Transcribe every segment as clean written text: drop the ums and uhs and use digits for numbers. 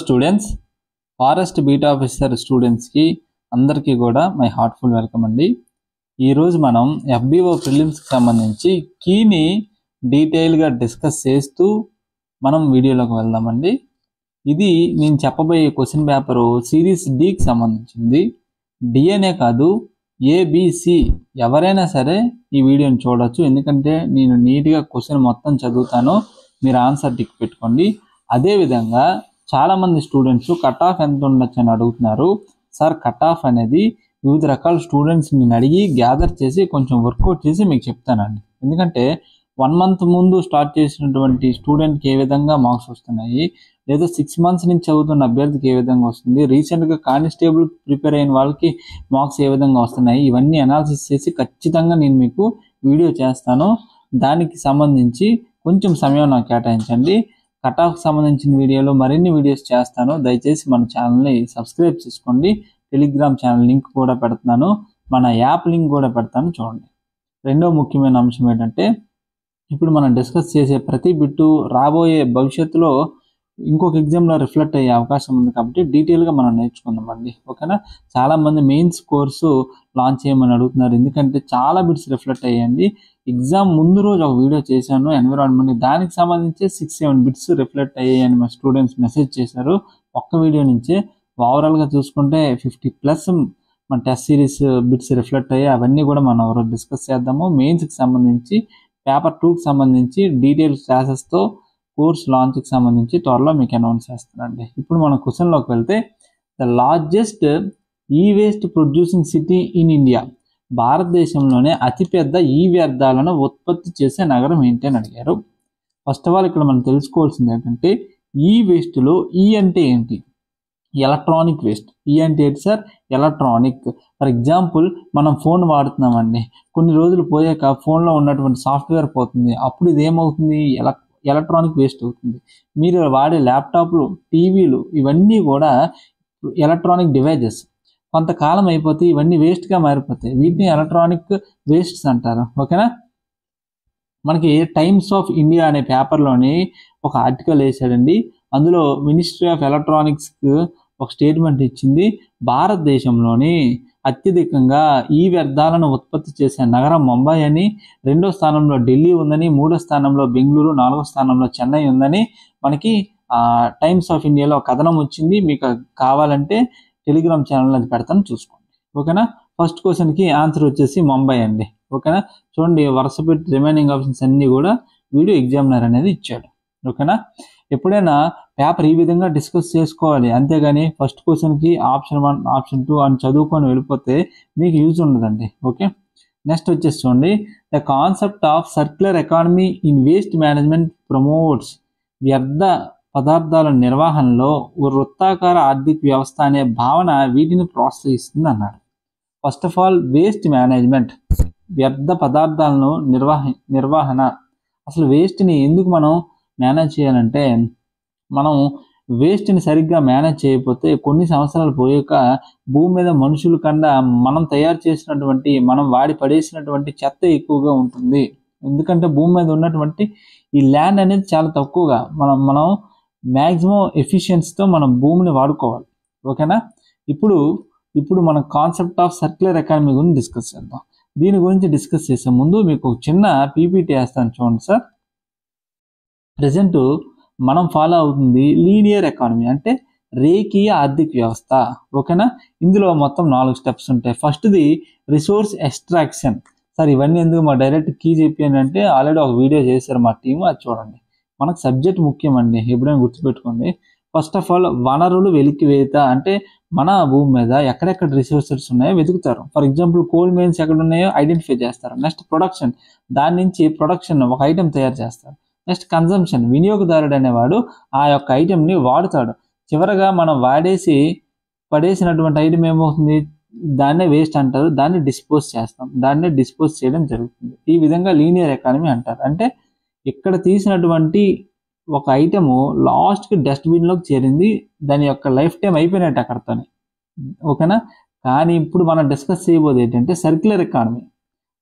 Students, forest beat officer స్టూడెంట్స్కి అందరికీ కూడా మై హార్ట్ఫుల్ వెల్కమ్ అండి. ఈరోజు మనం FBO ప్రిలిమ్స్కి సంబంధించి కీని డీటెయిల్గా డిస్కస్ చేస్తూ మనం వీడియోలోకి వెళ్దామండి. ఇది నేను చెప్పబోయే క్వశ్చన్ పేపరు సిరీస్ Dకి సంబంధించింది. డిఎన్ఏ కాదు, ABC ఎవరైనా సరే ఈ వీడియోని చూడొచ్చు. ఎందుకంటే నేను నీట్గా క్వశ్చన్ మొత్తం చదువుతాను, మీరు ఆన్సర్ టిక్ పెట్టుకోండి. అదేవిధంగా చాలామంది స్టూడెంట్స్ కట్ ఆఫ్ ఎంత ఉండొచ్చు అని అడుగుతున్నారు. సార్, కట్ ఆఫ్ అనేది వివిధ రకాల స్టూడెంట్స్ నేను అడిగి గ్యాదర్ చేసి కొంచెం వర్కౌట్ చేసి మీకు చెప్తానండి. ఎందుకంటే 1 month ముందు స్టార్ట్ చేసినటువంటి స్టూడెంట్కి ఏ విధంగా మార్క్స్ వస్తున్నాయి, లేదా 6 months నుంచి చదువుతున్న అభ్యర్థికి ఏ విధంగా వస్తుంది, రీసెంట్గా కానిస్టేబుల్ ప్రిపేర్ అయిన వాళ్ళకి మార్క్స్ ఏ విధంగా వస్తున్నాయి, ఇవన్నీ అనాలిసిస్ చేసి ఖచ్చితంగా నేను మీకు వీడియో చేస్తాను. దానికి సంబంధించి కొంచెం సమయం నాకు కేటాయించండి. కట్ ఆఫ్కి సంబంధించిన వీడియోలో మరిన్ని వీడియోస్ చేస్తాను. దయచేసి మన ఛానల్ని సబ్స్క్రైబ్ చేసుకోండి. టెలిగ్రామ్ ఛానల్ లింక్ కూడా పెడుతున్నాను, మన యాప్ లింక్ కూడా పెడతాను, చూడండి. రెండో ముఖ్యమైన అంశం ఏంటంటే, ఇప్పుడు మనం డిస్కస్ చేసే ప్రతి బిట్టు రాబోయే భవిష్యత్తులో ఇంకొక ఎగ్జామ్లో రిఫ్లెక్ట్ అయ్యే అవకాశం ఉంది. కాబట్టి డీటెయిల్గా మనం నేర్చుకుందామండి, ఓకేనా. చాలామంది మెయిన్స్ కోర్సు లాంచ్ చేయమని అడుగుతున్నారు, ఎందుకంటే చాలా బిట్స్ రిఫ్లెక్ట్ అయ్యాయండి. ఎగ్జామ్ ముందు రోజు ఒక వీడియో చేశాను ఎన్విరాన్మెంట్, దానికి సంబంధించి 6-7 బిట్స్ రిఫ్లెక్ట్ అయ్యాయని మా స్టూడెంట్స్ మెసేజ్ చేశారు. ఒక్క వీడియో నుంచే ఓవరాల్గా చూసుకుంటే 50+ మన టెస్ట్ సిరీస్ బిట్స్ రిఫ్లెక్ట్ అయ్యాయి. అవన్నీ కూడా మనం ఒకరోజు డిస్కస్ చేద్దాము. మెయిన్స్కి సంబంధించి పేపర్ 2కి సంబంధించి డీటెయిల్స్ క్లాసెస్తో కోర్స్ లాంచ్కి సంబంధించి త్వరలో మీకు అనౌన్స్ చేస్తానండి. ఇప్పుడు మనం క్వశ్చన్లోకి వెళ్తే, the largest waste producing city in India, భారతదేశంలోనే అతిపెద్ద వ్యర్థాలను ఉత్పత్తి చేసే నగరం ఏంటి అని అడిగారు. ఫస్ట్ ఆఫ్ ఆల్ ఇక్కడ మనం తెలుసుకోవాల్సింది ఏంటంటే, వేస్ట్లో అంటే ఏంటి? Electronic waste. అంటే ఏంటి సార్? ఎలక్ట్రానిక్. ఫర్ ఎగ్జాంపుల్, మనం ఫోన్ వాడుతున్నామండి, కొన్ని రోజులు పోయాక ఫోన్లో ఉన్నటువంటి సాఫ్ట్వేర్ పోతుంది, అప్పుడు ఇది ఏమవుతుంది? ఎలక్ట్రానిక్ వేస్ట్ అవుతుంది. మీరు వాడే ల్యాప్టాప్లు, టీవీలు, ఇవన్నీ కూడా ఎలక్ట్రానిక్ డివైజెస్. కొంతకాలం అయిపోతే ఇవన్నీ వేస్ట్గా మారిపోతాయి. వీటిని ఎలక్ట్రానిక్ వేస్ట్స్ అంటారు, ఓకేనా. మనకి టైమ్స్ ఆఫ్ ఇండియా అనే పేపర్లోని ఒక ఆర్టికల్ వేసాడండి. అందులో మినిస్ట్రీ ఆఫ్ ఎలక్ట్రానిక్స్కి ఒక స్టేట్మెంట్ ఇచ్చింది. భారతదేశంలోని అత్యధికంగా వ్యర్థాలను ఉత్పత్తి చేసే నగరం ముంబై అని, 2వ స్థానంలో ఢిల్లీ ఉందని, 3వ స్థానంలో బెంగళూరు, 4వ స్థానంలో చెన్నై ఉందని మనకి టైమ్స్ ఆఫ్ ఇండియాలో కథనం వచ్చింది. మీకు కావాలంటే టెలిగ్రామ్ ఛానల్ అది పెడతాను, చూసుకోండి, ఓకేనా. ఫస్ట్ క్వశ్చన్కి ఆన్సర్ వచ్చేసి ముంబై అండి, ఓకేనా. చూడండి, వరుస పెట్టి రిమైనింగ్ ఆప్షన్స్ అన్నీ కూడా వీడియో ఎగ్జామినర్ అనేది ఇచ్చాడు, ఓకేనా. ఎప్పుడైనా పేపర్ ఈ విధంగా డిస్కస్ చేసుకోవాలి, అంతేగాని ఫస్ట్ క్వశ్చన్కి ఆప్షన్ 1, ఆప్షన్ 2 అని చదువుకొని వెళ్ళిపోతే మీకు యూజ్ ఉండదండి, ఓకే. నెక్స్ట్ వచ్చేసి చూడండి, the concept of circular economy in waste management promotes, వ్యర్థ పదార్థాల నిర్వహణలో వృత్తాకార ఆర్థిక వ్యవస్థ అనే భావన వీటిని ప్రోత్సహిస్తుంది అన్నాడు. First of all, waste management, వ్యర్థ పదార్థాలను నిర్వహణ. అసలు వేస్ట్ని ఎందుకు మనం మేనేజ్ చేయాలంటే, మనం వేస్ట్ని సరిగ్గా మేనేజ్ చేయకపోతే కొన్ని సంవత్సరాలు పోయాక భూమి మీద మనుషుల కన్నా మనం తయారు చేసినటువంటి, మనం వాడి పడేసినటువంటి చెత్త ఎక్కువగా ఉంటుంది. ఎందుకంటే భూమి మీద ఉన్నటువంటి ఈ ల్యాండ్ అనేది చాలా తక్కువగా, మనం మ్యాక్సిమం ఎఫిషియన్సీతో మనం భూమిని వాడుకోవాలి, ఓకేనా. ఇప్పుడు మన కాన్సెప్ట్ ఆఫ్ సర్క్యులర్ ఎకానమీ గురించి డిస్కస్ చేద్దాం. దీని గురించి డిస్కస్ చేసే ముందు మీకు ఒక చిన్న పీపీటీ వేస్తాను, చూడండి సార్. ప్రజెంట్ మనం ఫాలో అవుతుంది లీనియర్ ఎకానమీ, అంటే రేఖీయ ఆర్థిక వ్యవస్థ, ఓకేనా. ఇందులో మొత్తం 4 స్టెప్స్ ఉంటాయి. ఫస్ట్ది రిసోర్స్ ఎక్స్ట్రాక్షన్. సార్, ఇవన్నీ ఎందుకు మా డైరెక్ట్ కీ చెప్పాను అంటే, ఆల్రెడీ ఒక వీడియో చేశారు మా టీము, అది చూడండి. మనకు సబ్జెక్ట్ ముఖ్యమండి, ఎప్పుడైనా గుర్తుపెట్టుకోండి. ఫస్ట్ ఆఫ్ ఆల్, వనరులు వెలికివేత, అంటే మన భూమి మీద ఎక్కడెక్కడ రిసోర్సెస్ ఉన్నాయో వెతుకుతారు. ఫర్ ఎగ్జాంపుల్, కోల్ మైన్స్ ఎక్కడ ఉన్నాయో ఐడెంటిఫై చేస్తారు. నెక్స్ట్ ప్రొడక్షన్, దాని నుంచి ప్రొడక్షన్ ఒక ఐటెం తయారు చేస్తారు. నెక్స్ట్ కన్జంప్షన్, వినియోగదారుడు అనేవాడు ఆ యొక్క ఐటెంని వాడుతాడు. చివరగా మనం వాడేసి పడేసినటువంటి ఐటెం ఏమవుతుంది? దాన్నే వేస్ట్ అంటారు, దాన్ని డిస్పోజ్ చేస్తాం, దాన్నే డిస్పోజ్ చేయడం జరుగుతుంది. ఈ విధంగా లీనియర్ ఎకానమీ అంటారు. అంటే ఇక్కడ తీసినటువంటి ఒక ఐటము లాస్ట్కి డస్ట్బిన్లోకి చేరింది, దాని యొక్క లైఫ్ టైం అయిపోయినట్టు అక్కడతోనే, ఓకేనా. కానీ ఇప్పుడు మనం డిస్కస్ చేయబోయేది ఏంటంటే సర్క్యులర్ ఎకానమీ,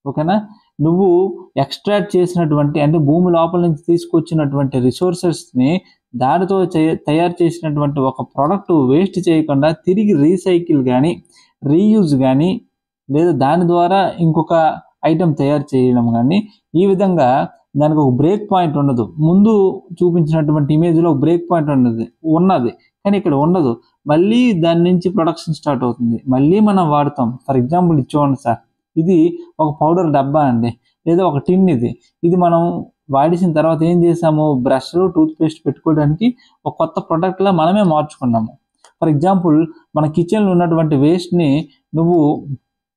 ఓకేనా. నువ్వు ఎక్స్ట్రాక్ట్ చేసినటువంటి, అంటే భూమి లోపల నుంచి తీసుకొచ్చినటువంటి రిసోర్సెస్ని దానితో తయారు చేసినటువంటి ఒక ప్రోడక్ట్ వేస్ట్ చేయకుండా తిరిగి రీసైకిల్ కానీ రీయూజ్ కానీ లేదా దాని ద్వారా ఇంకొక ఐటెం తయారు చేయడం కానీ, ఈ విధంగా దానికి ఒక బ్రేక్ పాయింట్ ఉండదు. ముందు చూపించినటువంటి ఇమేజ్లో బ్రేక్ పాయింట్ ఉన్నది కానీ ఇక్కడ ఉండదు. మళ్ళీ దాని నుంచి ప్రొడక్షన్ స్టార్ట్ అవుతుంది, మళ్ళీ మనం వాడతాం. ఫర్ ఎగ్జాంపుల్ ఇది చూడండి సార్, ఇది ఒక పౌడర్ డబ్బా అండి, లేదా ఒక టిన్. ఇది మనం వాడిసిన తర్వాత ఏం చేసాము, బ్రష్లు టూత్పేస్ట్ పెట్టుకోవడానికి ఒక కొత్త ప్రోడక్ట్లా మనమే మార్చుకున్నాము. ఫర్ ఎగ్జాంపుల్ మన కిచెన్లో ఉన్నటువంటి వేస్ట్ని నువ్వు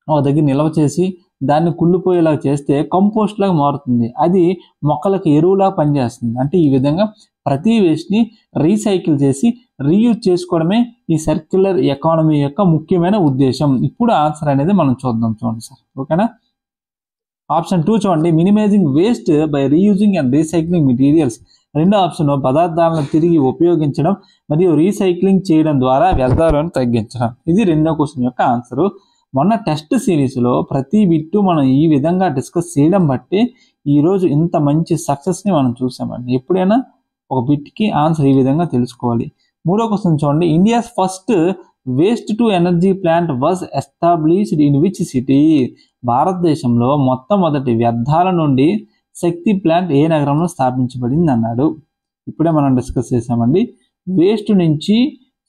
ఒక దగ్గర నిల్వ చేసి దాన్ని కుళ్ళిపోయేలా చేస్తే కంపోస్ట్ లాగా మారుతుంది, అది మొక్కలకు ఎరువులా పనిచేస్తుంది. అంటే ఈ విధంగా ప్రతి వేస్ట్ని రీసైకిల్ చేసి రీయూజ్ చేసుకోవడమే ఈ సర్క్యులర్ ఎకానమీ యొక్క ముఖ్యమైన ఉద్దేశం. ఇప్పుడు ఆన్సర్ అనేది మనం చూద్దాం. చూడండి సార్, ఓకేనా. ఆప్షన్ 2 చూడండి, minimising waste by reusing and recycling materials. రెండో ఆప్షన్ పదార్థాలను తిరిగి ఉపయోగించడం మరియు రీసైక్లింగ్ చేయడం ద్వారా వ్యర్థాలను తగ్గించడం. ఇది రెండో క్వశ్చన్ యొక్క ఆన్సరు. మొన్న టెస్ట్ సిరీస్లో ప్రతి బిట్టు మనం ఈ విధంగా డిస్కస్ చేయడం బట్టి ఈరోజు ఇంత మంచి సక్సెస్ని మనం చూసామండి. ఎప్పుడైనా ఒక బిట్కి ఆన్సర్ ఈ విధంగా తెలుసుకోవాలి. మూడో క్వశ్చన్ చూడండి, India's first waste to energy plant was established in which city. భారతదేశంలో మొట్టమొదటి వ్యర్థాల నుండి శక్తి ప్లాంట్ ఏ నగరంలో స్థాపించబడింది అన్నాడు. ఇప్పుడే మనం డిస్కస్ చేసామండి. వేస్ట్ నుంచి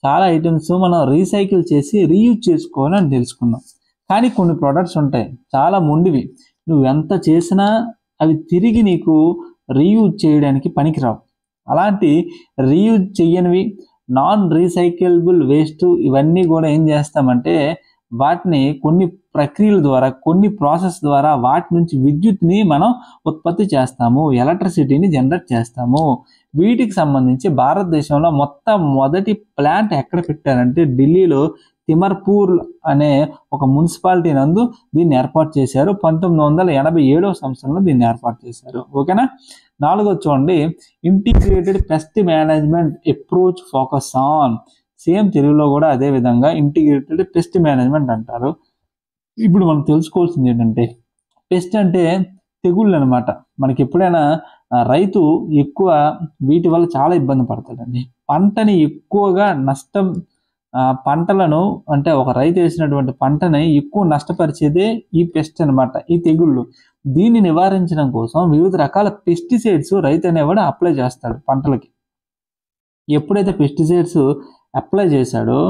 చాలా ఐటమ్స్ మనం రీసైకిల్ చేసి రీయూజ్ చేసుకోవాలని తెలుసుకున్నాం. కానీ కొన్ని ప్రోడక్ట్స్ ఉంటాయి చాలా మొండివి, నువ్వు ఎంత చేసినా అవి తిరిగి నీకు రీయూజ్ చేయడానికి పనికిరావు. అలాంటి రీయూజ్ చెయ్యనివి నాన్ రీసైకిలబుల్ వేస్ట్ ఇవన్నీ కూడా ఏం చేస్తామంటే వాటిని కొన్ని ప్రక్రియల ద్వారా, కొన్ని ప్రాసెస్ ద్వారా వాటి నుంచి విద్యుత్ని మనం ఉత్పత్తి చేస్తాము, ఎలక్ట్రిసిటీని జనరేట్ చేస్తాము. వీటికి సంబంధించి భారతదేశంలో మొదటి ప్లాంట్ ఎక్కడ పెట్టారంటే ఢిల్లీలో తిమర్పూర్ అనే ఒక మున్సిపాలిటీ నందు దీన్ని ఏర్పాటు చేశారు. 1987 సంవత్సరంలో దీన్ని ఏర్పాటు చేశారు. ఓకేనా. నాలుగోది చూడండి, integrated pest management approach focus on. Same తెలుగులో కూడా అదే విధంగా ఇంటిగ్రేటెడ్ పెస్ట్ మేనేజ్మెంట్ అంటారు. ఇప్పుడు మనం తెలుసుకోవాల్సింది ఏంటంటే, పెస్ట్ అంటే తెగుళ్ళు అనమాట. మనకి ఎప్పుడైనా రైతు ఎక్కువ వీటి వల్ల చాలా ఇబ్బంది పడతాడండి. పంటని ఎక్కువగా నష్టం, పంటలను అంటే ఒక రైతు వేసినటువంటి పంటని ఎక్కువ నష్టపరిచేదే ఈ పెస్ట్ అనమాట, ఈ తెగుళ్ళు. దీన్ని నివారించడం కోసం వివిధ రకాల పెస్టిసైడ్స్ రైతు అనేవాడు అప్లై చేస్తాడు పంటలకి. ఎప్పుడైతే పెస్టిసైడ్స్ అప్లై చేశాడో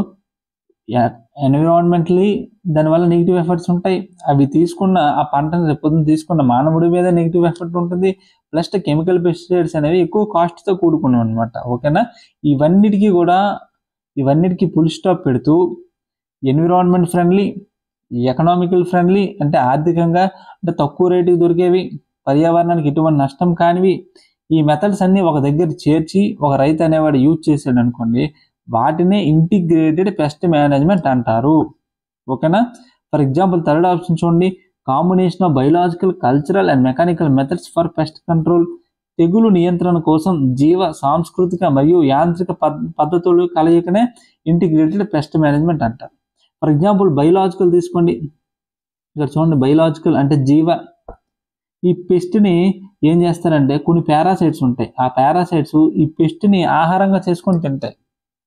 ఎన్విరాన్మెంటలీ దానివల్ల నెగిటివ్ ఎఫెక్ట్స్ ఉంటాయి. అవి తీసుకున్న ఆ పంటను రేపొద్దున తీసుకున్న మానవుడి మీద నెగిటివ్ ఎఫెక్ట్ ఉంటుంది. ప్లస్ కెమికల్ పెస్టిసైడ్స్ అనేవి ఎక్కువ కాస్ట్తో కూడుకున్నాం అనమాట. ఓకేనా. ఇవన్నిటికీ ఫుల్ స్టాప్ పెడుతూ ఎన్విరాన్మెంట్ ఫ్రెండ్లీ, ఎకనామికల్ ఫ్రెండ్లీ అంటే ఆర్థికంగా అంటే తక్కువ రేటుకి దొరికేవి, పర్యావరణానికి ఎటువంటి నష్టం కానివి, ఈ మెథడ్స్ అన్నీ ఒక దగ్గర చేర్చి ఒక రైతు అనేవాడు యూజ్ చేసాడు అనుకోండి, వాటినే ఇంటిగ్రేటెడ్ పెస్ట్ మేనేజ్మెంట్ అంటారు. ఓకేనా. ఫర్ ఎగ్జాంపుల్ థర్డ్ ఆప్షన్ చూడండి, combination of biological, cultural and mechanical methods for pest control. తెగులు నియంత్రణ కోసం జీవ, సాంస్కృతిక మరియు యాంత్రిక పద్ధతులు కలయికనే ఇంటిగ్రేటెడ్ పెస్ట్ మేనేజ్మెంట్ అంటారు. ఫర్ ఎగ్జాంపుల్ బయలాజికల్ తీసుకోండి. ఇక్కడ చూడండి, బయలాజికల్ అంటే జీవ. ఈ పెస్ట్ని ఏం చేస్తారంటే కొన్ని పారాసైట్స్ ఉంటాయి, ఆ పారాసైట్స్ ఈ పెస్ట్ని ఆహారంగా చేసుకొని తింటాయి.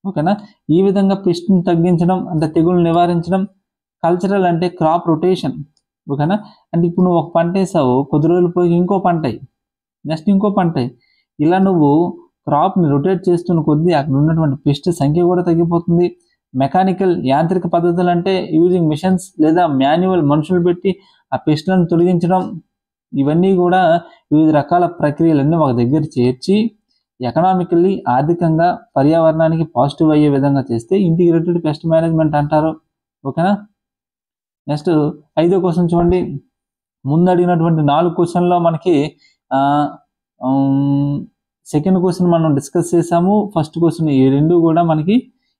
ఓకేనా. ఈ విధంగా పెస్ట్ని తగ్గించడం అంటే తెగులు నివారించడం. కల్చరల్ అంటే క్రాప్ రొటేషన్. ఓకేనా. అంటే ఇప్పుడు నువ్వు ఒక పంట వేసావు, కొద్ది రోజులు పోయి ఇంకో పంట అయ్యి, నెక్స్ట్ ఇంకో పంట అయ్యి, ఇలా నువ్వు క్రాప్ని రొటేట్ చేస్తున్న కొద్దీ అక్కడ ఉన్నటువంటి పెస్ట్ సంఖ్య కూడా తగ్గిపోతుంది. మెకానికల్, యాంత్రిక పద్ధతులు అంటే యూజింగ్ మిషన్స్ లేదా మాన్యువల్, మనుషులు పెట్టి ఆ పెస్ట్లను తొలగించడం. ఇవన్నీ కూడా వివిధ రకాల ప్రక్రియలన్నీ ఒక దగ్గర చేర్చి ఎకనామికల్లీ, ఆర్థికంగా, పర్యావరణానికి పాజిటివ్ అయ్యే విధంగా చేస్తే ఇంటిగ్రేటెడ్ పెస్ట్ మేనేజ్మెంట్ అంటారు. ఓకేనా. నెక్స్ట్ 5వ క్వశ్చన్ చూడండి. ముందు అడిగినటువంటి 4 క్వశ్చన్లో మనకి సెకండ్ క్వశ్చన్ మనం డిస్కస్ చేసాము, ఫస్ట్ క్వశ్చన్, ఈ రెండు కూడా మనకి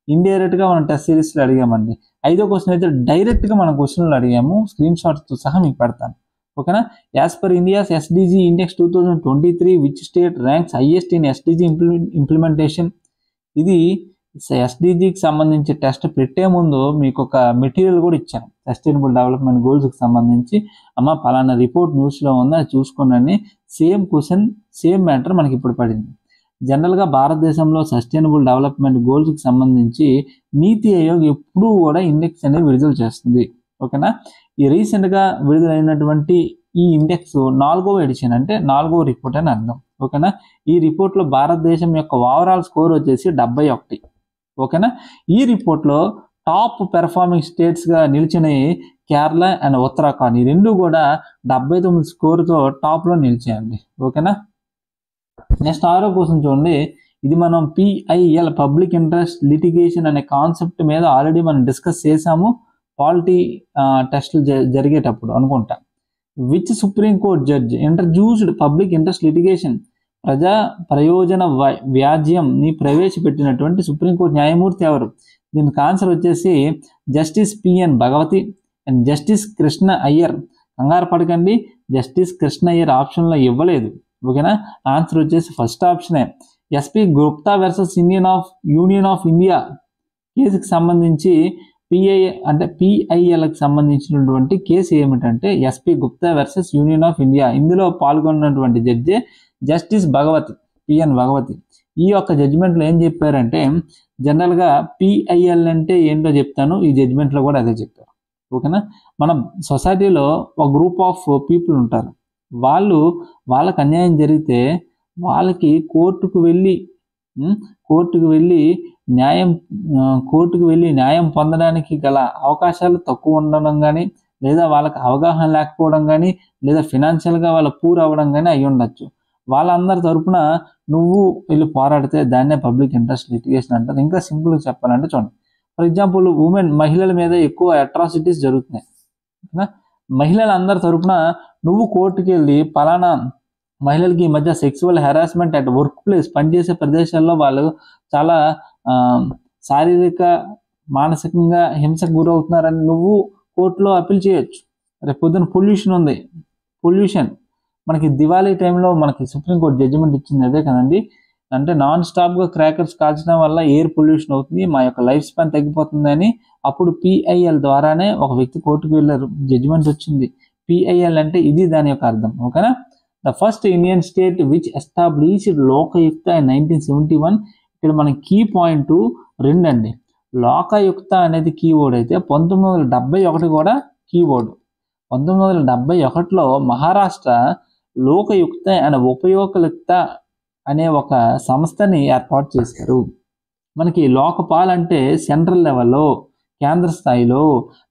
ఇండైరెక్ట్గా మనం టెస్ట్ సిరీస్లో అడిగామండి. 5వ క్వశ్చన్ అయితే డైరెక్ట్గా మనం క్వశ్చన్లు అడిగాము, స్క్రీన్ షాట్తో సహా మీకు పెడతాను. ఓకేనా. As per India's SDG index 2023 which state ranks highest in SDG implementation. ఇది ఎస్డిజికి సంబంధించి టెస్ట్ పెట్టే ముందు మీకు ఒక మెటీరియల్ కూడా ఇచ్చాను, సస్టైనబుల్ డెవలప్మెంట్ గోల్స్కి సంబంధించి. పలానా రిపోర్ట్ న్యూస్లో ఉందా చూసుకోండి. సేమ్ క్వశ్చన్, సేమ్ మ్యాటర్ మనకి ఇప్పుడు పడింది. జనరల్గా భారతదేశంలో సస్టైనబుల్ డెవలప్మెంట్ గోల్స్కి సంబంధించి నీతి ఆయోగ్ ఎప్పుడూ కూడా ఇండెక్స్ అనేది విడుదల చేస్తుంది. ఓకేనా, ఈ రీసెంట్గా విడుదలైనటువంటి ఈ ఇండెక్స్ 4వ ఎడిషన్, అంటే 4వ రిపోర్ట్ అని అర్థం. ఓకేనా, ఈ రిపోర్ట్లో భారతదేశం యొక్క ఓవరాల్ స్కోర్ వచ్చేసి 71. ఓకేనా, ఈ రిపోర్ట్లో టాప్ పెర్ఫార్మింగ్ స్టేట్స్గా నిలిచినవి కేరళ అండ్ ఉత్తరాఖండ్. ఈ రెండు కూడా 79 స్కోర్తో టాప్లో నిలిచాయండి. ఓకేనా, నెక్స్ట్ 6వ క్వశ్చన్ చూడండి. ఇది మనం PIL పబ్లిక్ ఇంట్రెస్ట్ లిటిగేషన్ అనే కాన్సెప్ట్ మీద ఆల్రెడీ మనం డిస్కస్ చేసాము పాలిటీ టెస్టులు జరిగేటప్పుడు అనుకుంటా. Which supreme court judge introduced public interest litigation, ప్రజా ప్రయోజన వ్యాజ్యంని ప్రవేశపెట్టినటువంటి సుప్రీంకోర్టు న్యాయమూర్తి ఎవరు? దీనికి ఆన్సర్ వచ్చేసి justice PN Bhagwati and justice Krishna Iyer. కంగారు పడకండి, జస్టిస్ కృష్ణ అయ్యర్ ఆప్షన్లో ఇవ్వలేదు. ఓకేనా, ఆన్సర్ వచ్చేసి ఫస్ట్ ఆప్షనే. SP Gupta versus union of India కేసుకి సంబంధించి PILకి సంబంధించినటువంటి కేసు ఏమిటంటే SP Gupta versus union of India. ఇందులో పాల్గొన్నటువంటి judge justice Bhagwati, PN Bhagwati. ఈ యొక్క జడ్జిమెంట్లో ఏం చెప్పారంటే, జనరల్గా PIL అంటే ఏంటో చెప్తాను, ఈ జడ్జిమెంట్లో కూడా అదే చెప్పారు. ఓకేనా, మన సొసైటీలో ఒక గ్రూప్ ఆఫ్ పీపుల్ ఉంటారు, వాళ్ళకి అన్యాయం జరిగితే వాళ్ళకి కోర్టుకు వెళ్ళి న్యాయం పొందడానికి గల అవకాశాలు తక్కువ ఉండడం కానీ, లేదా వాళ్ళకి అవగాహన లేకపోవడం కానీ, లేదా ఫినాన్షియల్గా వాళ్ళ పూర్ అవ్వడం కానీ అయి ఉండొచ్చు. వాళ్ళందరి తరపున నువ్వు వెళ్ళి పోరాడితే దాన్నే పబ్లిక్ ఇంట్రెస్ట్ లిటిగేషన్ అంటారు. ఇంకా సింపుల్గా చెప్పాలంటే చూడండి, ఫర్ ఎగ్జాంపుల్ మహిళల మీద ఎక్కువ అట్రాసిటీస్ జరుగుతున్నాయి. ఓకేనా, మహిళలందరి తరపున నువ్వు కోర్టుకి వెళ్ళి పలానా మహిళలకి ఈ మధ్య sexual harassment at work place, పనిచేసే ప్రదేశాల్లో వాళ్ళు చాలా శారీరక మానసికంగా హింసకు గురవుతున్నారని నువ్వు కోర్టులో అప్పీల్ చేయొచ్చు. రేపు పొద్దున పొల్యూషన్ మనకి దివాళీ టైంలో మనకి సుప్రీంకోర్టు జడ్జిమెంట్ ఇచ్చింది అదే కదండి. అంటే నాన్ స్టాప్గా క్రాకర్స్ కాల్చడం వల్ల ఎయిర్ పొల్యూషన్ అవుతుంది, మా యొక్క లైఫ్ స్పాన్ తగ్గిపోతుందని అప్పుడు PIL ద్వారానే ఒక వ్యక్తి కోర్టుకు వెళ్ళారు, జడ్జిమెంట్ వచ్చింది. PIL అంటే ఇది దాని యొక్క అర్థం. ఓకేనా, the first Indian state which established Lokayukta in 1971. ఇక్కడ మన కీ పాయింట్ 2 అండి. లోకయుక్త అనేది కీవర్డ్ అయితే 1971 కూడా కీవర్డ్. 1971లో మహారాష్ట్ర లోకయుక్త అండ్ ఉపయోగయుక్త అనే ఒక సంస్థని ఏర్పాటు చేశారు. మనకి లోకపాల్ అంటే సెంట్రల్ లెవెల్లో, కేంద్ర స్థాయిలో,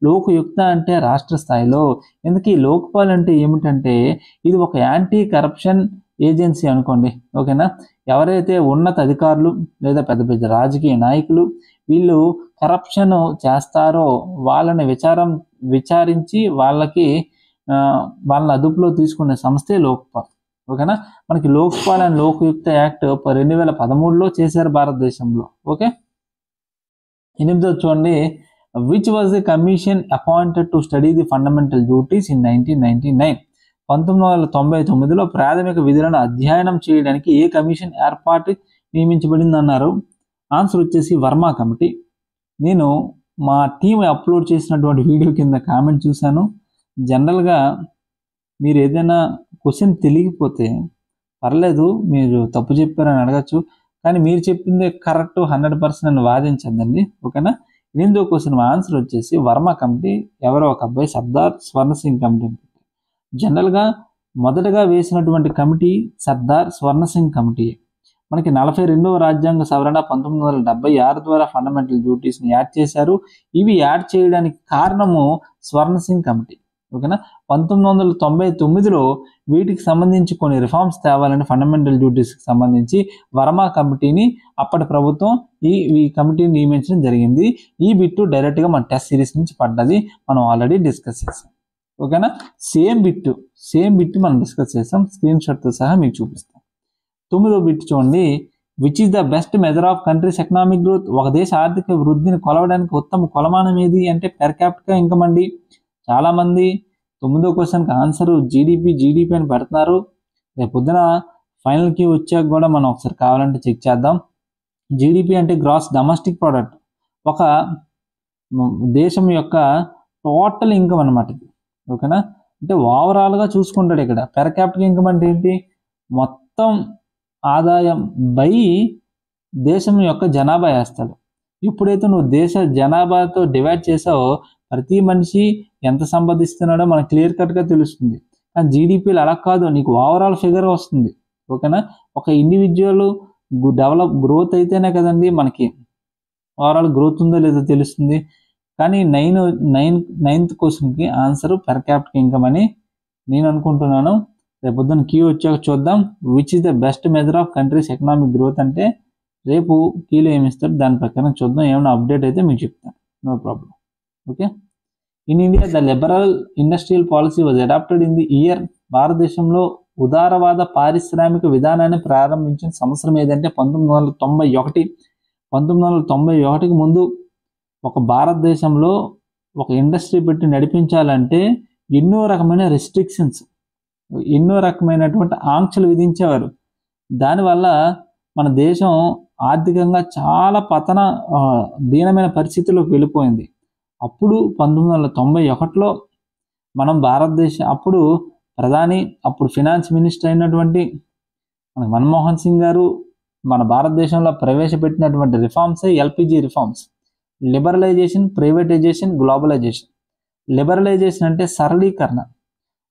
లోకయుక్త అంటే రాష్ట్ర స్థాయిలో. ఎందుకు ఈ లోకపాల్ అంటే ఏమిటంటే ఇది ఒక యాంటీ కరప్షన్ ఏజెన్సీ అనుకోండి. ఓకేనా, ఎవరైతే ఉన్నత అధికారులు లేదా పెద్ద పెద్ద రాజకీయ నాయకులు వీళ్ళు కరప్షన్ చేస్తారో వాళ్ళని విచారించి వాళ్ళని అదుపులో తీసుకునే సంస్థే లోక్పాల్. ఓకేనా, మనకి లోక్పాల్ అండ్ లోకయుక్త యాక్ట్ 2013లో చేశారు భారతదేశంలో. ఓకే, 8వ చూడండి. Which was the commission appointed to study the fundamental duties in 1999. 1999లో ప్రాథమిక విధులను అధ్యయనం చేయడానికి ఏ కమిషన్ నియమించబడింది అన్నారు? ఆన్సర్ వచ్చేసి వర్మ కమిటీ. నేను మా టీం అప్లోడ్ చేసినటువంటి వీడియో కింద కామెంట్ చూశాను. జనరల్గా మీరు ఏదైనా క్వశ్చన్ తెలియకపోతే పర్లేదు, మీరు తప్పు చెప్పారని అడగచ్చు, కానీ మీరు చెప్పింది కరెక్ట్ 100% అని వాదించద్దండి. ఓకేనా, 8వ క్వశ్చన్ ఆన్సర్ వచ్చేసి వర్మ కమిటీ. ఎవరో ఒక అబ్బాయి సర్దార్ స్వర్ణ సింగ్ కమిటీ. జనరల్గా మొదటగా వేసినటువంటి కమిటీ సర్దార్ స్వర్ణ సింగ్ కమిటీ. మనకి 42వ రాజ్యాంగ సవరణ 1976 ద్వారా ఫండమెంటల్ డ్యూటీస్ని యాడ్ చేశారు. ఇవి యాడ్ చేయడానికి కారణము స్వర్ణ సింగ్ కమిటీ. ఓకేనా, 1999లో వీటికి సంబంధించి కొన్ని రిఫార్మ్స్ తేవాలని ఫండమెంటల్ డ్యూటీస్కి సంబంధించి వర్మ కమిటీని అప్పటి ప్రభుత్వం ఈ కమిటీని నియమించడం జరిగింది. ఈ బిట్టు డైరెక్ట్గా మన టెస్ట్ సిరీస్ నుంచి పడ్డది, మనం ఆల్రెడీ డిస్కస్ చేసాం. ఓకేనా, సేమ్ బిట్ మనం డిస్కస్ చేసాం, స్క్రీన్ షాట్తో సహా మీకు చూపిస్తాం. 9వ బిట్ చూడండి. Which is the best measure of countries economic growth? ఒక దేశ ఆర్థిక వృద్ధిని కొలవడానికి ఉత్తమ కొలమానం ఏది అంటే పెర్ క్యాపిటల్ ఇన్కమ్ అండి. చాలామంది 9వ క్వశ్చన్కి ఆన్సర్ జీడిపి అని పెడుతున్నారు. రేపు పొద్దున ఫైనల్కి వచ్చాక కూడా మనం ఒకసారి కావాలంటే చెక్ చేద్దాం. జీడిపి అంటే గ్రాస్ డొమెస్టిక్ ప్రోడక్ట్, ఒక దేశం యొక్క టోటల్ ఇన్కమ్ అనమాట. ఓకేనా, అంటే ఓవరాల్గా చూసుకుంటాడు. ఇక్కడ పెర్ క్యాపిటల్ ఇన్కమ్ అంటే ఏంటి? మొత్తం ఆదాయం బై దేశం యొక్క జనాభా వేస్తాడు. ఎప్పుడైతే నువ్వు దేశ జనాభాతో డివైడ్ చేసావో ప్రతి మనిషి ఎంత సంపాదిస్తున్నాడో మనకు క్లియర్ కట్గా తెలుస్తుంది. కానీ జీడిపిలు అలా కాదు, నీకు ఓవరాల్ ఫిగర్ వస్తుంది. ఓకేనా? ఒక ఇండివిజువల్ గ్రోత్ అయితేనే కదండి మనకి ఓవరాల్ గ్రోత్ ఉందో లేదో తెలుస్తుంది. కానీ నైన్త్ క్వశ్చన్కి ఆన్సర్ పెర్ క్యాపిటల్ ఇన్కమ్ అని నేను అనుకుంటున్నాను. రేపు పొద్దున్న కీ వచ్చాక చూద్దాం. Which is the best measure of countries economic growth అంటే రేపు కీలో ఏమి ఇస్తాడు దాని ప్రకారం చూద్దాం. ఏమైనా అప్డేట్ అయితే మీకు చెప్తాను, no problem. Okay. In India the liberal industrial policy was adopted in the year. భారతదేశంలో ఉదారవాద పారిశ్రామిక విధానాన్ని ప్రారంభించిన సంవత్సరం ఏదంటే 1991. 1991కి ముందు ఒక భారతదేశంలో ఒక ఇండస్ట్రీ పెట్టి నడిపించాలంటే ఎన్నో రకమైన రెస్ట్రిక్షన్స్, ఎన్నో రకమైనటువంటి ఆంక్షలు విధించేవారు. దానివల్ల మన దేశం ఆర్థికంగా చాలా దీనమైన పరిస్థితుల్లోకి వెళ్ళిపోయింది. అప్పుడు 1991లో మనం అప్పుడు ప్రధాని, అప్పుడు ఫినాన్స్ మినిస్టర్ అయినటువంటి మన మన్మోహన్ సింగ్ గారు మన భారతదేశంలో ప్రవేశపెట్టినటువంటి రిఫార్మ్సే LPG reforms. Liberalisation, privatisation, globalisation. Liberalisation అంటే సరళీకరణ.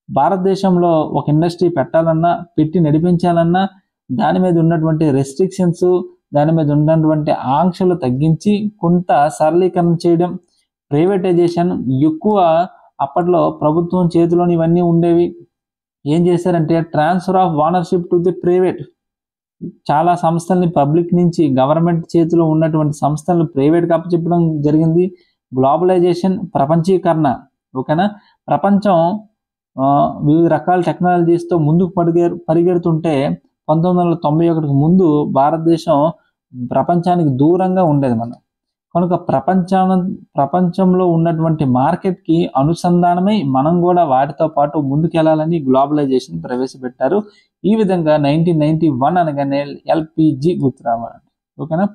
భారతదేశంలో ఒక ఇండస్ట్రీ పెట్టాలన్నా, పెట్టి నడిపించాలన్నా దాని మీద ఉన్నటువంటి రెస్ట్రిక్షన్స్, దాని మీద ఉన్నటువంటి ఆంక్షలు తగ్గించి కొంత సరళీకరణ చేయడం. ప్రైవేటైజేషన్ ఎక్కువ అప్పట్లో ప్రభుత్వం చేతిలోని ఇవన్నీ ఉండేవి. ఏం చేశారంటే transfer of ownership to the private. చాలా సంస్థల్ని పబ్లిక్ నుంచి గవర్నమెంట్ చేతిలో ఉన్నటువంటి సంస్థలను ప్రైవేట్గా అప్పచెప్పడం జరిగింది. గ్లోబలైజేషన్, ప్రపంచీకరణ. ఓకేనా? ప్రపంచం వివిధ రకాల టెక్నాలజీస్తో ముందుకు పరిగెడుతుంటే 1991కి ముందు భారతదేశం ప్రపంచానికి దూరంగా ఉండేది. కనుక ప్రపంచంలో ఉన్నటువంటి మార్కెట్కి అనుసంధానమై మనం కూడా వాటితో పాటు ముందుకెళ్లాలని గ్లోబలైజేషన్ ప్రవేశపెట్టారు. ఈ విధంగా 1991 అనగానే ఎల్పిజి గుర్తు రావాలండి. ఓకేనా?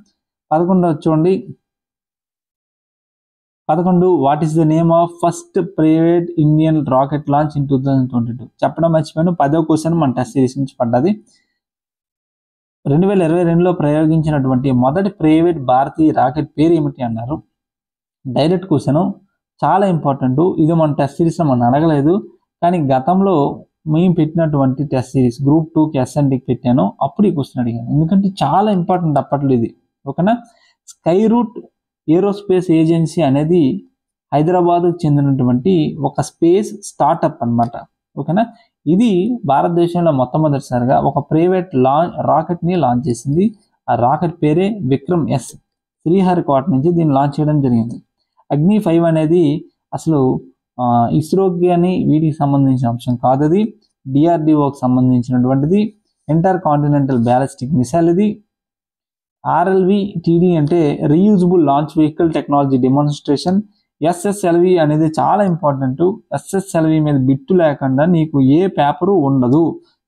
11 చూడండి. 11 what is the name of first private Indian rocket launch in 2022? చెప్పడం మర్చిపోయాను. 10వ క్వశ్చన్ మన టెస్ట్ సిరీస్ నుంచి పడ్డది. 2022లో ప్రయోగించినటువంటి మొదటి ప్రైవేట్ భారతీయ రాకెట్ పేరు ఏమిటి అన్నారు. డైరెక్ట్ క్వశ్చన్, చాలా ఇంపార్టెంట్. ఇది మన టెస్ట్ సిరీస్లో మనం అడగలేదు, కానీ గతంలో మేము పెట్టినటువంటి టెస్ట్ సిరీస్ గ్రూప్ 2కి ఎస్ఎన్టీకి పెట్టాను, అప్పుడు ఈ క్వశ్చన్ అడిగాను. ఎందుకంటే చాలా ఇంపార్టెంట్ అప్పట్లో ఇది. ఓకేనా? స్కై రూట్ ఏరోస్పేస్ ఏజెన్సీ అనేది హైదరాబాద్కు చెందినటువంటి ఒక స్పేస్ స్టార్టప్ అన్నమాట. ఓకేనా? ఇది భారతదేశంలో మొట్టమొదటిసారిగా ఒక ప్రైవేట్ రాకెట్ని లాంచ్ చేసింది. ఆ రాకెట్ పేరే విక్రమ్ ఎస్. శ్రీహరికోట నుంచి దీన్ని లాంచ్ చేయడం జరిగింది. అగ్ని 5 అనేది అసలు ఇస్రోకి అని వీటికి సంబంధించిన అంశం కాదు. అది డిఆర్డిఓకి సంబంధించినటువంటిది. ఇంటర్ కాంటినెంటల్ బ్యాలిస్టిక్ మిసైల్ ఇది. RLV-TD అంటే reusable launch vehicle technology demonstration. SSLV అనేది చాలా ఇంపార్టెంట్. SSLV మీద బిట్టు లేకుండా నీకు ఏ పేపరు ఉండదు.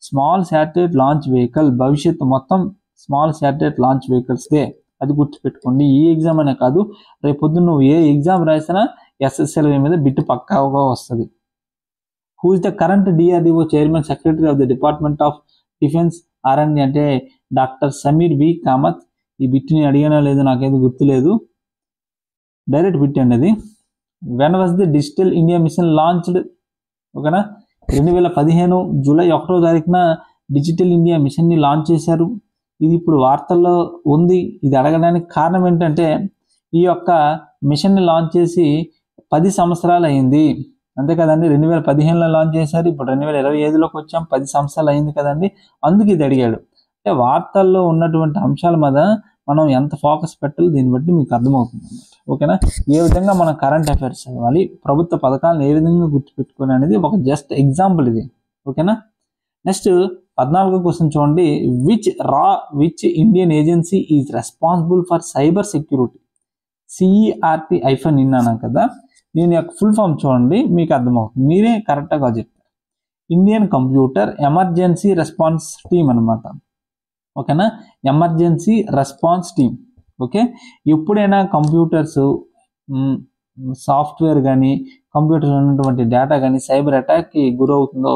Small satellite launch vehicle. భవిష్యత్తు మొత్తం స్మాల్ శాటిలైట్ లాంచ్ వెహికల్స్దే, అది గుర్తుపెట్టుకోండి. ఈ ఎగ్జామ్ అనే కాదు, రేపు పొద్దున్న నువ్వు ఏ ఎగ్జామ్ రాసినా SSLV మీద బిట్టు పక్కాగా వస్తుంది. Who is the current DRDO chairman secretary of the department of defence R&D అంటే డాక్టర్ సమీర్ వి కామత్. ఈ బిట్ని అడిగానో లేదో నాకేదో గుర్తులేదు, డైరెక్ట్ బిట్ అండి అది. When was the digital India mission launched? ఓకేనా? 2015 జూలై 1వ తారీఖున డిజిటల్ ఇండియా మిషన్ని లాంచ్ చేశారు. ఇది ఇప్పుడు వార్తల్లో ఉంది. ఇది అడగడానికి కారణం ఏంటంటే ఈ యొక్క మిషన్ని లాంచ్ చేసి 10 సంవత్సరాలు అయింది, అంతే కదండి. 2015లో లాంచ్ చేశారు, ఇప్పుడు 2025లోకి వచ్చాం, 10 సంవత్సరాలు అయింది కదండి. అందుకు ఇది అడిగాడు. అంటే వార్తల్లో ఉన్నటువంటి అంశాల మీద మనం ఎంత ఫోకస్ పెట్టాలో దీన్ని బట్టి మీకు అర్థమవుతుంది అన్నమాట. ఓకేనా? ఏ విధంగా మనం కరెంట్ అఫైర్స్ చదవాలి, ప్రభుత్వ పథకాలను ఏ విధంగా గుర్తుపెట్టుకోవాలి అనేది ఒక జస్ట్ ఎగ్జాంపుల్ ఇది. ఓకేనా? నెక్స్ట్ 14వ క్వశ్చన్ చూడండి. Which Indian agency is responsible for cyber security? CERT-IN అన్నాను కదా, దీని యొక్క ఫుల్ ఫామ్ చూడండి, మీకు అర్థమవుతుంది. మీరే కరెక్ట్గా చెప్తారు. Indian computer emergency response team అనమాట. ఓకేనా? Emergency response team. ఓకే? ఎప్పుడైనా కంప్యూటర్స్, సాఫ్ట్వేర్ కానీ కంప్యూటర్లో ఉన్నటువంటి డేటా కానీ సైబర్ అటాక్కి గురవుతుందో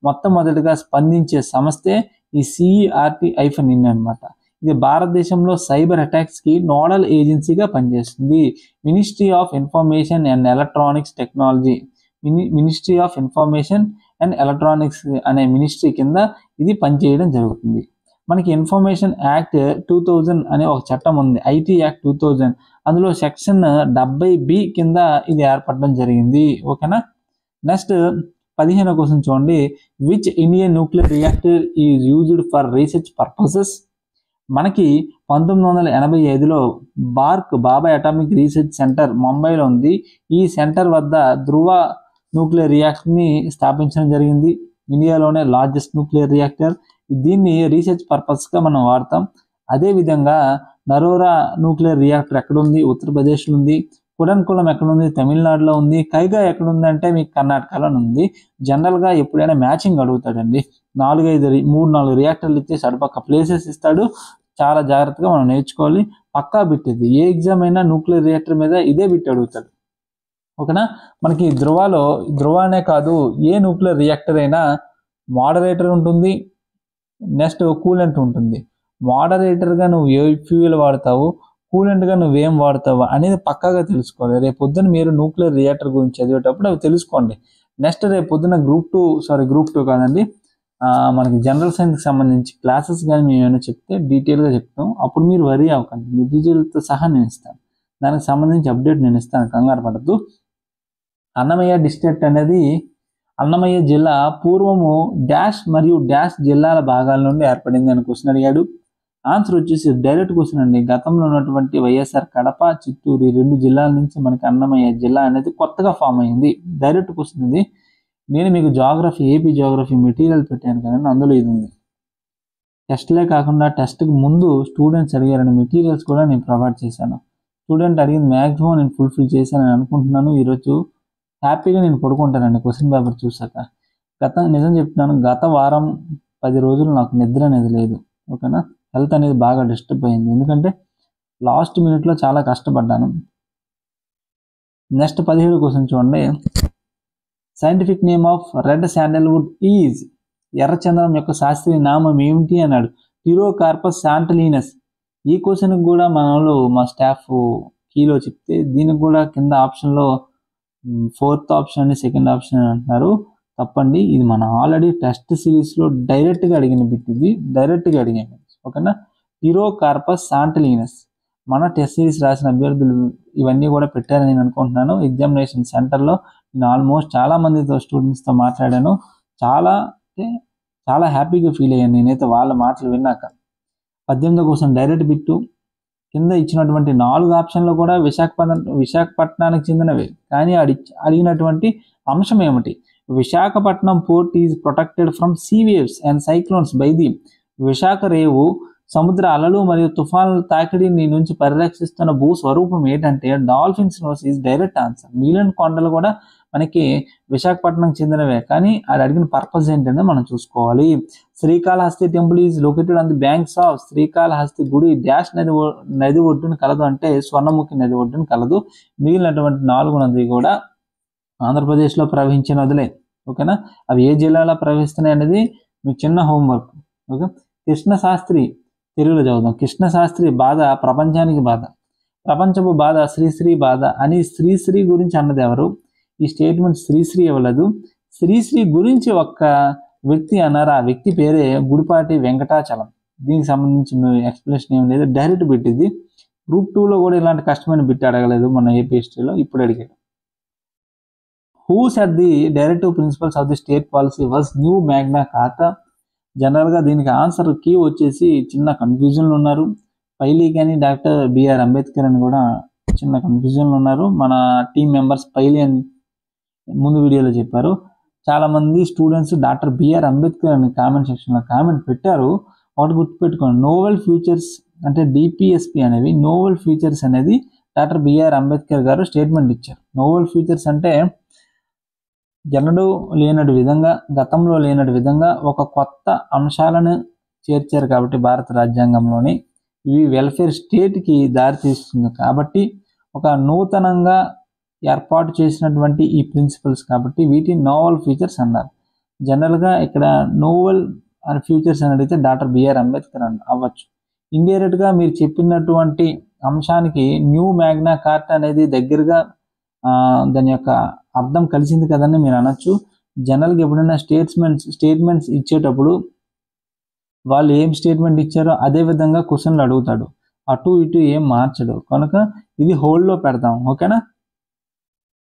మొట్టమొదటిగా స్పందించే సంస్థే ఈ CERT-IN అనమాట. ఇది భారతదేశంలో సైబర్ అటాక్స్కి నోడల్ ఏజెన్సీగా పనిచేస్తుంది. Ministry of information and electronics technology, ministry of information and electronics అనే మినిస్ట్రీ కింద ఇది పనిచేయడం జరుగుతుంది. మనకి ఇన్ఫర్మేషన్ యాక్ట్ 2000 అనే ఒక చట్టం ఉంది, ఐటీ యాక్ట్ 2000. అందులో సెక్షన్ 70B కింద ఇది ఏర్పడడం జరిగింది. ఓకేనా. నెక్స్ట్ 15వ క్వశ్చన్ చూడండి. Which Indian nuclear reactor is used for research purposes? మనకి 1985లో బాబాయ్ అటామిక్ రీసెర్చ్ సెంటర్ ముంబైలో ఉంది. ఈ సెంటర్ వద్ద ధృవ న్యూక్లియర్ రియాక్టర్ని స్థాపించడం జరిగింది. ఇండియాలోనే లార్జెస్ట్ న్యూక్లియర్ రియాక్టర్. దీన్ని రీసెర్చ్ పర్పస్గా మనం వాడతాం. అదేవిధంగా నరోరా న్యూక్లియర్ రియాక్టర్ ఎక్కడుంది? ఉత్తరప్రదేశ్లో ఉంది. కుడన్కులం ఎక్కడుంది? తమిళనాడులో ఉంది. కైగా ఎక్కడుంది అంటే మీకు కర్ణాటకలో ఉంది. జనరల్గా ఎప్పుడైనా మ్యాచింగ్ అడుగుతాడండి. 3-4 రియాక్టర్లు ఇచ్చేసి అటుపక్క ప్లేసెస్ ఇస్తాడు. చాలా జాగ్రత్తగా మనం నేర్చుకోవాలి. పక్కా బిట్ ఇది. ఏ ఎగ్జామ్ అయినా న్యూక్లియర్ రియాక్టర్ మీద ఇదే బిట్ అడుగుతాడు. ఓకేనా. మనకి ధృవ అనే కాదు, ఏ న్యూక్లియర్ రియాక్టర్ అయినా మోడరేటర్ ఉంటుంది, నెక్స్ట్ కూలెంట్ ఉంటుంది. మోడరేటర్గా నువ్వు ఏ ఫ్యూయల్ వాడతావు, కూలెంట్గా నువ్వేం వాడతావు అనేది పక్కాగా తెలుసుకోవాలి. రేపు పొద్దున మీరు న్యూక్లియర్ రియాక్టర్ గురించి చదివేటప్పుడు అవి తెలుసుకోండి. నెక్స్ట్ రేపు పొద్దున గ్రూప్ టూ కాదండి, మనకి జనరల్ సైన్స్కి సంబంధించి క్లాసెస్ కానీ మేము ఏమైనా చెప్తే డీటెయిల్గా చెప్తాం. అప్పుడు మీరు వరీ అవ్వకండి, మీ డీటెయిల్తో సహా నేను ఇస్తాను. దానికి సంబంధించి అప్డేట్ నేను ఇస్తాను, కంగారు పడద్దు. అన్నమయ్య డిస్ట్రిక్ట్ అనేది అన్నమయ్య జిల్లా పూర్వము డాష్ మరియు డాష్ జిల్లాల భాగాల నుండి ఏర్పడింది అని క్వశ్చన్ అడిగాడు. ఆన్సర్ వచ్చేసి డైరెక్ట్ క్వశ్చన్ అండి. గతంలో ఉన్నటువంటి వైఎస్ఆర్ కడప, చిత్తూరు ఈ 2 జిల్లాల నుంచి మనకి అన్నమయ్య జిల్లా అనేది కొత్తగా ఫామ్ అయింది. డైరెక్ట్ క్వశ్చన్ ఇది. నేను మీకు ఏపీ జాగ్రఫీ మెటీరియల్ పెట్టాను కదండి, అందులో ఇది ఉంది. టెస్ట్లే కాకుండా టెస్ట్కి ముందు స్టూడెంట్స్ అడిగారని మెటీరియల్స్ కూడా నేను ప్రొవైడ్ చేశాను. స్టూడెంట్ అడిగింది మ్యాక్సిమం నేను ఫుల్ఫిల్ చేశానని అనుకుంటున్నాను. ఈరోజు హ్యాపీగా నేను పడుకుంటానండి క్వశ్చన్ పేపర్ చూసాక. నిజం చెప్తున్నాను, గత వారం 10 రోజులు నాకు నిద్ర అనేది లేదు. ఓకేనా. హెల్త్ అనేది బాగా డిస్టర్బ్ అయింది, ఎందుకంటే లాస్ట్ మినిట్లో చాలా కష్టపడ్డాను. నెక్స్ట్ 17 క్వశ్చన్ చూడండి. Scientific name of red sandalwood is, ఎర్రచందనం యొక్క శాస్త్రీయ నామం ఏమిటి అన్నాడు. టిరోకార్పస్ శాంటలీనస్. ఈ క్వశ్చన్కి కూడా మా స్టాఫ్ కీలో చెప్తే దీనికి కూడా కింద ఆప్షన్లో 4th ఆప్షన్ అని 2nd ఆప్షన్ అని అంటున్నారు. తప్పండి. ఇది మన ఆల్రెడీ టెస్ట్ సిరీస్లో డైరెక్ట్గా అడిగిన బిట్, ఇది డైరెక్ట్గా అడిగాను. ఓకేనా. టిరోకార్పస్ శాంటలీనస్. మన టెస్ట్ సిరీస్ రాసిన అభ్యర్థులు ఇవన్నీ కూడా పెట్టారని నేను అనుకుంటున్నాను. ఎగ్జామినేషన్ సెంటర్లో నేను ఆల్మోస్ట్ చాలా మందితో స్టూడెంట్స్తో మాట్లాడాను. చాలా హ్యాపీగా ఫీల్ అయ్యాను నేనైతే వాళ్ళ మాటలు విన్నాక. 18వ క్వశ్చన్ డైరెక్ట్ బిట్టు. కింద ఇచ్చినటువంటి 4 ఆప్షన్లు కూడా విశాఖపట్నానికి చెందినవే, కానీ అడిగినటువంటి అంశం ఏమిటి? Visakhapatnam port is protected from sea waves and cyclones by the. Visakha రేవు సముద్ర అలలు మరియు తుఫానుల తాకిడిని నుంచి పరిరక్షిస్తున్న భూస్వరూపం ఏంటంటే dolphin's nose is direct answer. మిగిలిన కొండలు కూడా మనకి విశాఖపట్నంకి చెందినవే, కానీ అది అడిగిన పర్పస్ ఏంటంటే మనం చూసుకోవాలి. Srikalahasti temple is located on the banks of. Srikalahasti గుడి డాష్ నది ఒడ్డును కలదు అంటే స్వర్ణముఖి నది ఒడ్డును కలదు. మిగిలినటువంటి 4 నది కూడా ఆంధ్రప్రదేశ్లో ప్రవహించే నదులే. ఓకేనా. అవి ఏ జిల్లాలో ప్రవహిస్తున్నాయి అనేది మీకు చిన్న హోంవర్క్. ఓకే. కృష్ణశాస్త్రి, తెలుగులో చదువుదాం. కృష్ణశాస్త్రి బాధ ప్రపంచానికి బాధ, ప్రపంచపు బాధ శ్రీశ్రీ బాధ అని శ్రీశ్రీ గురించి అన్నది ఎవరు? ఈ స్టేట్మెంట్ శ్రీశ్రీ ఇవ్వలేదు. శ్రీశ్రీ గురించి ఒక్క వ్యక్తి అన్నారు. ఆ వ్యక్తి పేరే గుడిపాటి వెంకటాచలం. దీనికి సంబంధించిన ఎక్స్ప్లెనేషన్ ఏం లేదు, డైరెక్ట్ బిట్ ఇది. గ్రూప్ 2లో కూడా ఇలాంటి కష్టమైన బిట్ అడగలేదు మన ఏపీ హిస్టరీలో, ఇప్పుడు అడిగాడు. Who set the directive principles of the state policy was new Magna Carta. జనరల్గా దీనికి ఆన్సర్ కీ వచ్చేసి చిన్న కన్ఫ్యూజన్లు ఉన్నారు. పైలీ కానీ డాక్టర్ బిఆర్ అంబేద్కర్ అని కూడా చిన్న కన్ఫ్యూజన్లు ఉన్నారు. మన టీమ్ మెంబర్స్ పైలీ అని ముందు వీడియోలో చెప్పారు. చాలామంది స్టూడెంట్స్ డాక్టర్ బిఆర్ అంబేద్కర్ అని కామెంట్ సెక్షన్లో కామెంట్ పెట్టారు. ఒకటి గుర్తుపెట్టుకోండి, నోవెల్ ఫ్యూచర్స్ అంటే డిపిఎస్పి అనేవి నోవెల్ ఫ్యూచర్స్ అనేది డాక్టర్ బిఆర్ అంబేద్కర్ గారు స్టేట్మెంట్ ఇచ్చారు. నోవెల్ ఫ్యూచర్స్ అంటే ఎన్నడూ లేనటి విధంగా, గతంలో లేనటి విధంగా ఒక కొత్త అంశాలను చేర్చారు కాబట్టి భారత రాజ్యాంగంలోని ఇవి వెల్ఫేర్ స్టేట్కి దారితీస్తుంది కాబట్టి ఒక నూతనంగా ఏర్పాటు చేసినటువంటి ఈ ప్రిన్సిపల్స్ కాబట్టి వీటిని నోవెల్ ఫీచర్స్ అన్నారు. జనరల్గా ఇక్కడ నోవెల్ ఫ్యూచర్స్ అని అడిగితే డాక్టర్ బిఆర్ అంబేద్కర్ అవ్వచ్చు. ఇండైరెక్ట్గా మీరు చెప్పినటువంటి అంశానికి న్యూ మ్యాగ్నా కార్టా అనేది దగ్గరగా దాని యొక్క అర్థం కలిసింది కదని మీరు అనొచ్చు. జనరల్గా ఎప్పుడైనా స్టేట్మెంట్స్ ఇచ్చేటప్పుడు వాళ్ళు ఏం స్టేట్మెంట్ ఇచ్చారో అదే విధంగా క్వశ్చన్లు అడుగుతాడు, అటు ఇటు ఏం మార్చడు. కనుక ఇది హోల్డ్లో పెడతాం. ఓకేనా.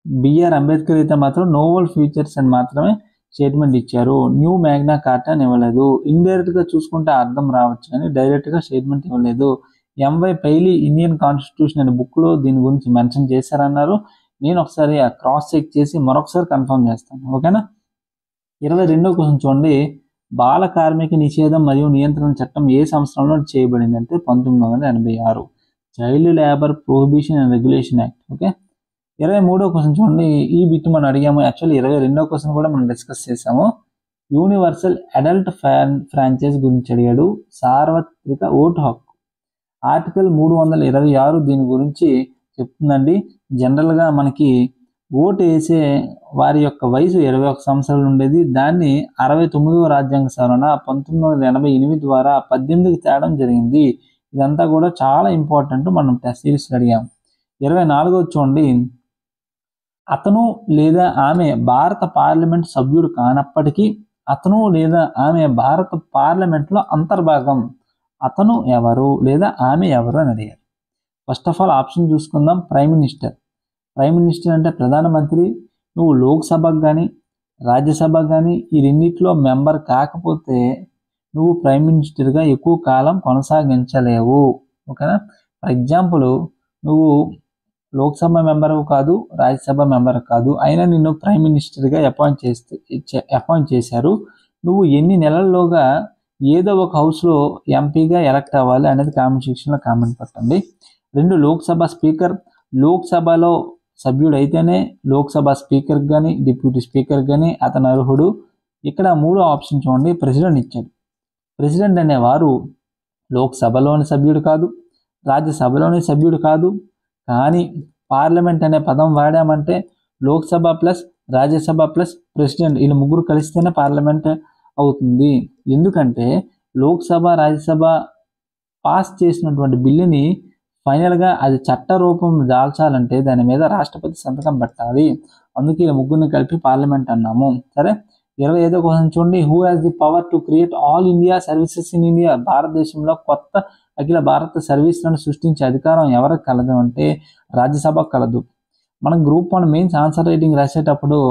బిఆర్ అంబేద్కర్ అయితే మాత్రం నోవల్ ఫ్యూచర్స్ అని మాత్రమే స్టేట్మెంట్ ఇచ్చారు, న్యూ మ్యాగ్నా కార్టా అని ఇవ్వలేదు. ఇండైరెక్ట్గా చూసుకుంటే అర్థం రావచ్చు కానీ డైరెక్ట్గా స్టేట్మెంట్ ఇవ్వలేదు. ఎంవై పైలీ ఇండియన్ కాన్స్టిట్యూషన్ అనే బుక్లో దీని గురించి మెన్షన్ చేశారన్నారు. నేను ఒకసారి క్రాస్ చెక్ చేసి మరొకసారి కన్ఫర్మ్ చేస్తాను. ఓకేనా. 22వ క్వశ్చన్ చూడండి. బాల కార్మిక నిషేధం మరియు నియంత్రణ చట్టం ఏ సంవత్సరంలో చేయబడింది అంటే 1986, child labour prohibition and regulation act. Okay. 23వ క్వశ్చన్ చూడండి. ఈ బిట్ మనం అడిగాము. యాక్చువల్లీ 22వ క్వశ్చన్ కూడా మనం డిస్కస్ చేసాము. యూనివర్సల్ అడల్ట్ ఫ్రాంచైజ్ గురించి అడిగాడు. సార్వత్రిక ఓటు హక్కు ఆర్టికల్ 326 దీని గురించి చెప్తుందండి. జనరల్గా మనకి ఓటు వేసే వారి యొక్క వయసు 21 సంవత్సరాలు ఉండేది. దాన్ని 69వ రాజ్యాంగ సవరణ 1988 ద్వారా 18కి తేవడం జరిగింది. ఇదంతా కూడా చాలా ఇంపార్టెంట్, మనం టెస్ట్ సిరీస్లో అడిగాము. 24వ చూడండి. అతను లేదా ఆమె భారత పార్లమెంట్ సభ్యుడు కానప్పటికీ అతను లేదా ఆమె భారత పార్లమెంట్లో అంతర్భాగం. అతను ఎవరు లేదా ఆమె ఎవరు అని అడిగారు. ఫస్ట్ ఆఫ్ ఆల్ ఆప్షన్ చూసుకుందాం. Prime minister. ప్రైమ్ మినిస్టర్ అంటే ప్రధానమంత్రి. నువ్వు లోక్సభకు కానీ రాజ్యసభకు కానీ ఈ రెండిట్లో మెంబర్ కాకపోతే నువ్వు ప్రైమ్ మినిస్టర్గా ఎక్కువ కాలం కొనసాగించలేవు. ఓకేనా. ఫర్ ఎగ్జాంపుల్, నువ్వు లోక్సభ మెంబర్ కాదు, రాజ్యసభ మెంబర్ కాదు, అయినా నిన్ను ప్రైమ్ మినిస్టర్గా అపాయింట్ చేశారు. నువ్వు ఎన్ని నెలల్లోగా ఏదో ఒక హౌస్లో ఎంపీగా ఎలక్ట్ అవ్వాలి అనేది కామెంట్ సెక్షన్లో కామెంట్ పెట్టండి. 2 లోక్సభ స్పీకర్. లోక్సభలో సభ్యుడు అయితేనే లోక్సభ స్పీకర్ కానీ డిప్యూటీ స్పీకర్ కానీ అతను అర్హుడు. ఇక్కడ 3వ ఆప్షన్ చూడండి. ప్రెసిడెంట్ ఇచ్చాడు. ప్రెసిడెంట్ అనేవారు లోక్సభలోని సభ్యుడు కాదు, రాజ్యసభలోని సభ్యుడు కాదు, కానీ పార్లమెంట్ అనే పదం వాడామంటే Lok Sabha plus Rajya Sabha plus president వీళ్ళు ముగ్గురు కలిస్తేనే పార్లమెంట్ అవుతుంది. ఎందుకంటే లోక్సభ రాజ్యసభ పాస్ చేసినటువంటి బిల్లుని ఫైనల్గా అది చట్ట రూపం దాల్చాలంటే దాని మీద రాష్ట్రపతి సంతకం పెట్టాలి. అందుకే ఈ ముగ్గురిని కలిపి పార్లమెంట్ అన్నాము. సరే. 25వ క్వశ్చన్ చూడండి. Who has the power to create all India services in India. భారతదేశంలో కొత్త అఖిల భారత సర్వీసులను సృష్టించే అధికారం ఎవరికి కలదు అంటే రాజ్యసభకు కలదు. మనం గ్రూప్ 1 మెయిన్స్ ఆన్సర్ రైటింగ్ రాసేటప్పుడు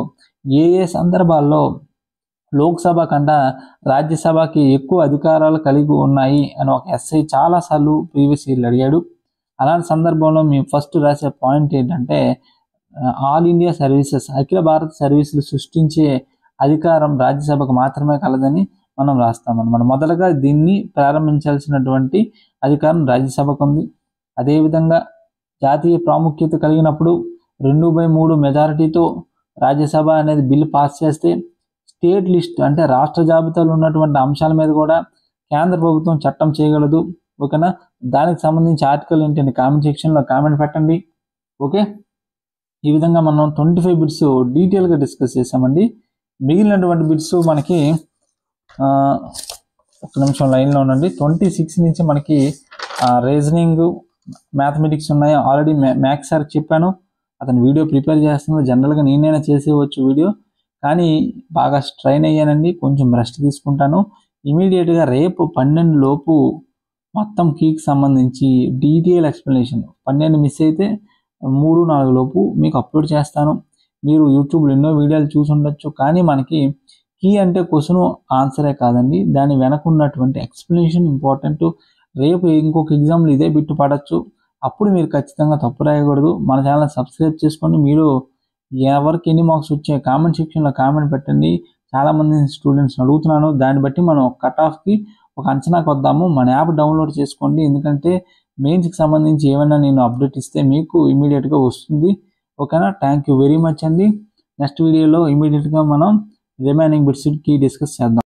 ఏ సందర్భాల్లో లోక్సభ కన్నా రాజ్యసభకి ఎక్కువ అధికారాలు కలిగి ఉన్నాయి అని ఒక ఎస్ఐ చాలాసార్లు ప్రీవియస్ ఇయర్లు అడిగాడు. అలాంటి సందర్భంలో మేము ఫస్ట్ రాసే పాయింట్ ఏంటంటే ఆల్ ఇండియా సర్వీసెస్ అఖిల భారత సర్వీసులు సృష్టించే అధికారం రాజ్యసభకు మాత్రమే కలదని మనం రాస్తామన్నమాట. మొదటగా దీన్ని ప్రారంభించాల్సినటువంటి అధికారం రాజ్యసభకు ఉంది. అదేవిధంగా జాతీయ ప్రాముఖ్యత కలిగినప్పుడు 2/3 మెజారిటీతో రాజ్యసభ అనేది బిల్లు పాస్ చేస్తే స్టేట్ లిస్ట్ అంటే రాష్ట్ర జాబితాలో ఉన్నటువంటి అంశాల మీద కూడా కేంద్ర ప్రభుత్వం చట్టం చేయగలదు. ఓకేనా. దానికి సంబంధించి ఆర్టికల్ ఏంటంటే కామెంట్ సెక్షన్లో కామెంట్ పెట్టండి. ఓకే. ఈ విధంగా మనం 25 బిట్స్ డీటెయిల్గా డిస్కస్ చేసామండి. మిగిలినటువంటి బిట్స్ మనకి ఒక నిమిషం లైన్లో ఉండండి. 26 నుంచి మనకి రీజనింగ్ మ్యాథమెటిక్స్ ఉన్నాయి. ఆల్రెడీ మ్యాథ్స్ సార్ చెప్పాను, అతను వీడియో ప్రిపేర్ చేస్తున్నాడు. జనరల్గా నేనైనా చేసేవచ్చు వీడియో, కానీ బాగా స్ట్రైన్ అయ్యానండి. కొంచెం రెస్ట్ తీసుకుంటాను. ఇమీడియట్గా రేపు 12 లోపు మొత్తం కీకి సంబంధించి డీటెయిల్ ఎక్స్ప్లెనేషన్ 12 మిస్ అయితే 3-4 లోపు మీకు అప్లోడ్ చేస్తాను. మీరు యూట్యూబ్లో ఎన్నో వీడియోలు చూసి ఉండొచ్చు, కానీ మనకి కీ అంటే క్వశ్చన్ ఆన్సరే కాదండి, దాని వెనక ఉన్నటువంటి ఎక్స్ప్లెనేషన్ ఇంపార్టెంట్. రేపు ఇంకొక ఎగ్జామ్లో ఇదే బిట్టు పడవచ్చు, అప్పుడు మీరు ఖచ్చితంగా తప్పు రాయకూడదు. మన ఛానల్ సబ్స్క్రైబ్ చేసుకోండి. మీరు ఎవరికి ఎన్ని మార్క్స్ వచ్చాయి కామెంట్ సెక్షన్లో కామెంట్ పెట్టండి. చాలామంది స్టూడెంట్స్ అడుగుతున్నాను, దాన్ని బట్టి మనం కట్ ఆఫ్కి ఒక అంచనాకు వద్దాము. మన యాప్ డౌన్లోడ్ చేసుకోండి, ఎందుకంటే మెయిన్స్కి సంబంధించి ఏమైనా నేను అప్డేట్ ఇస్తే మీకు ఇమీడియట్గా వస్తుంది. ఓకేనా. థ్యాంక్ యూ వెరీ మచ్ అండి. నెక్స్ట్ వీడియోలో ఇమీడియట్గా మనం రిమైనింగ్ బిట్స్కి డిస్కస్ చేద్దాం.